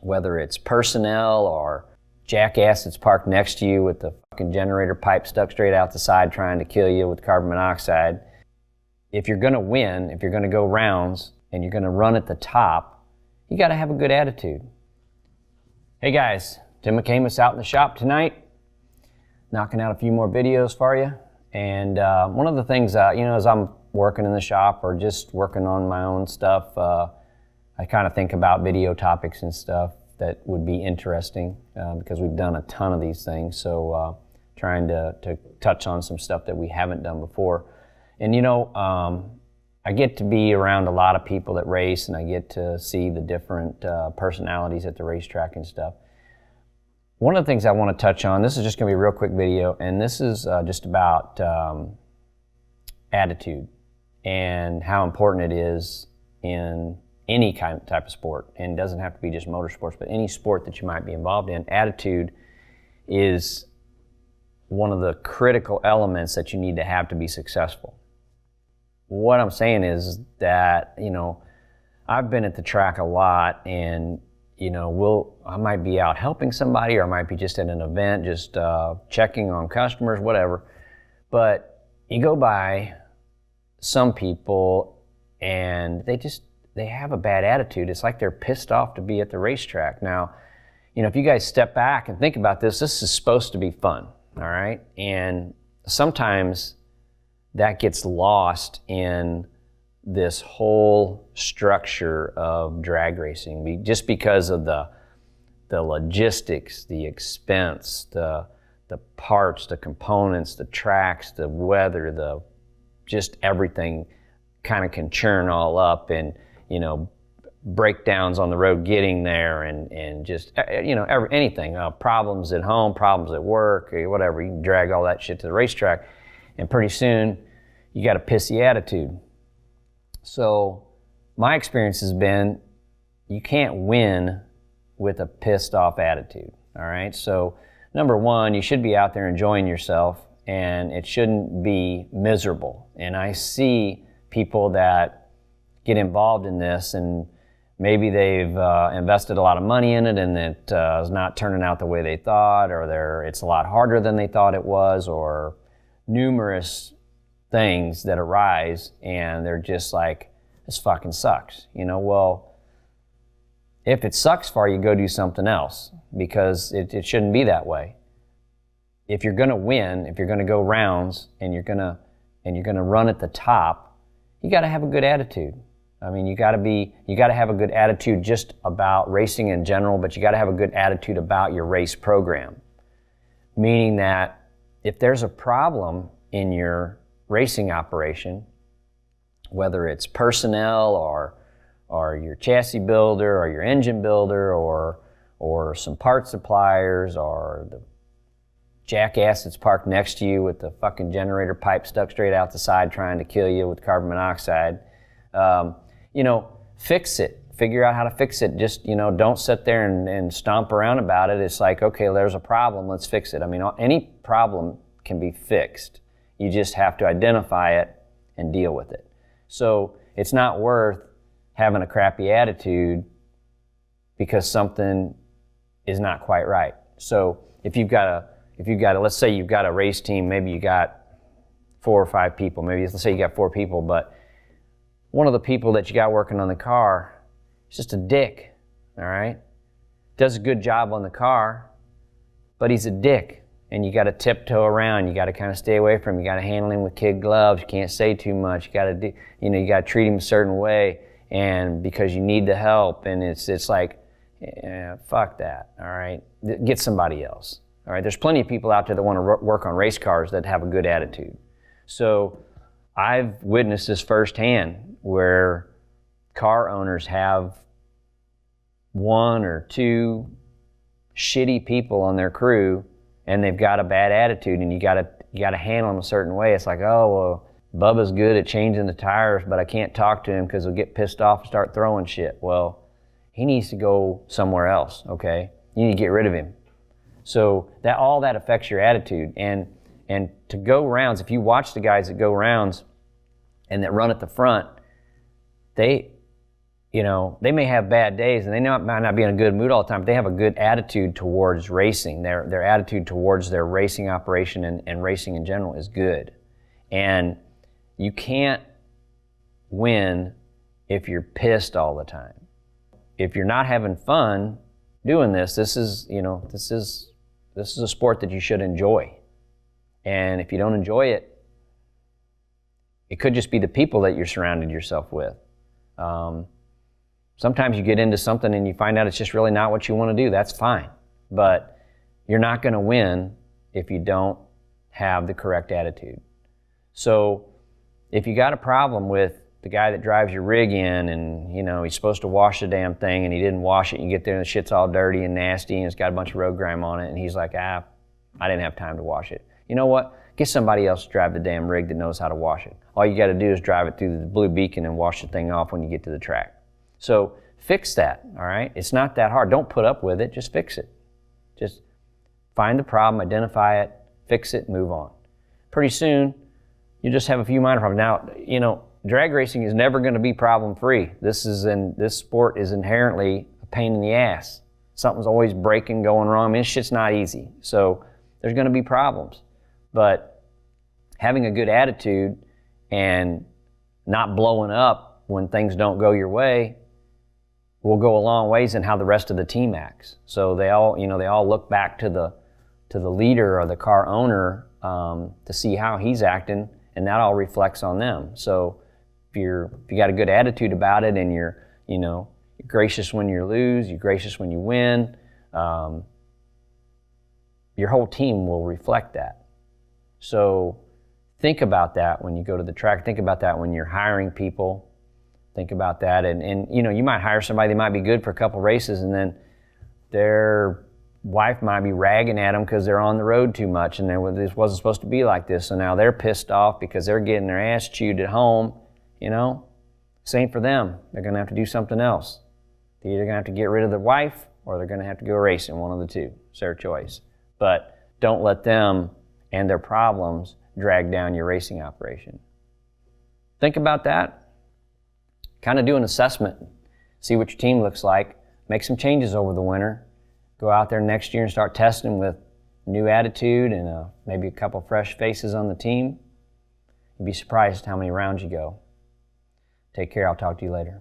whether it's personnel or jackass that's parked next to you with the fucking generator pipe stuck straight out the side trying to kill you with carbon monoxide. If you're going to win, if you're going to go rounds and you're going to run at the top, you got to have a good attitude. Hey guys, Tim McCamus out in the shop tonight, knocking out a few more videos for you. And one of the things, as I'm working in the shop or just working on my own stuff, I kind of think about video topics and stuff that would be interesting because we've done a ton of these things. So trying to touch on some stuff that we haven't done before. And I get to be around a lot of people that race, and I get to see the different personalities at the racetrack and stuff. One of the things I want to touch on, this is just going to be a real quick video, and this is just about attitude and how important it is in any type of sport. And it doesn't have to be just motorsports, but any sport that you might be involved in. Attitude is one of the critical elements that you need to have to be successful. What I'm saying is that, I've been at the track a lot, and I might be out helping somebody, or I might be just at an event, just checking on customers, whatever. But you go by some people and they have a bad attitude. It's like they're pissed off to be at the racetrack. Now, if you guys step back and think about this is supposed to be fun, all right? And sometimes that gets lost in this whole structure of drag racing, just because of the logistics, the expense, the parts, the components, the tracks, the weather, just everything kind of can churn all up, and breakdowns on the road getting there, and just anything, problems at home, problems at work, or whatever. You can drag all that shit to the racetrack, and pretty soon you got a pissy attitude. So my experience has been, you can't win with a pissed off attitude, all right? So number one, you should be out there enjoying yourself, and it shouldn't be miserable. And I see people that get involved in this, and maybe they've invested a lot of money in it, and it is not turning out the way they thought, or it's a lot harder than they thought it was, or numerous things that arise, and they're just like, this fucking sucks. Well, if it sucks for you, go do something else, because it shouldn't be that way. If you're going to win, if you're going to go rounds, and you're going to run at the top, you got to have a good attitude. I mean, you got to have a good attitude just about racing in general, but you got to have a good attitude about your race program. Meaning that if there's a problem in your racing operation, whether it's personnel or your chassis builder or your engine builder or some part suppliers or the jackass that's parked next to you with the fucking generator pipe stuck straight out the side trying to kill you with carbon monoxide, fix it. Figure out how to fix it. Just, don't sit there and stomp around about it. It's like, okay, there's a problem, let's fix it. I mean, any problem can be fixed. You just have to identify it and deal with it. So it's not worth having a crappy attitude because something is not quite right. So if you've got let's say you've got a race team, maybe you got 4 or 5 people, maybe let's say you got 4 people, but one of the people that you got working on the car is just a dick, all right? Does a good job on the car, but he's a dick. And you got to tiptoe around. You got to kind of stay away from him. You got to handle him with kid gloves. You can't say too much. You got to you got to treat him a certain way, and because you need the help. And it's like, fuck that. All right, get somebody else. All right, there's plenty of people out there that want to work on race cars that have a good attitude. So I've witnessed this firsthand, where car owners have 1 or 2 shitty people on their crew, and they've got a bad attitude, and you got to handle them a certain way. It's like, oh, well, Bubba's good at changing the tires, but I can't talk to him because he'll get pissed off and start throwing shit. Well, he needs to go somewhere else, okay? You need to get rid of him. So all that affects your attitude. And to go rounds, if you watch the guys that go rounds and that run at the front, they they may have bad days and they might not be in a good mood all the time, but they have a good attitude towards racing. Their attitude towards their racing operation and racing in general is good. And you can't win if you're pissed all the time. If you're not having fun doing this is a sport that you should enjoy. And if you don't enjoy it, it could just be the people that you're surrounded yourself with. Sometimes you get into something and you find out it's just really not what you want to do. That's fine. But you're not going to win if you don't have the correct attitude. So if you got a problem with the guy that drives your rig in and, he's supposed to wash the damn thing and he didn't wash it, and you get there and the shit's all dirty and nasty and it's got a bunch of road grime on it, and he's like, I didn't have time to wash it. You know what? Get somebody else to drive the damn rig that knows how to wash it. All you got to do is drive it through the blue beacon and wash the thing off when you get to the track. So fix that, all right? It's not that hard. Don't put up with it. Just fix it. Just find the problem, identify it, fix it, move on. Pretty soon, you just have a few minor problems. Now, drag racing is never going to be problem-free. This sport is inherently a pain in the ass. Something's always breaking, going wrong. I mean, this shit's not easy. So there's going to be problems. But having a good attitude and not blowing up when things don't go your way will go a long ways in how the rest of the team acts. So they all look back to the leader or the car owner to see how he's acting, and that all reflects on them. So if you got a good attitude about it, and you're gracious when you lose, you're gracious when you win, your whole team will reflect that. So think about that when you go to the track. Think about that when you're hiring people. Think about that, and you might hire somebody that might be good for a couple races, and then their wife might be ragging at them because they're on the road too much, and this wasn't supposed to be like this. So now they're pissed off because they're getting their ass chewed at home. Same for them. They're going to have to do something else. They're either going to have to get rid of their wife, or they're going to have to go racing. One of the two. It's their choice. But don't let them and their problems drag down your racing operation. Think about that. Kind of do an assessment. See what your team looks like. Make some changes over the winter. Go out there next year and start testing with new attitude and maybe a couple fresh faces on the team. You'd be surprised how many rounds you go. Take care. I'll talk to you later.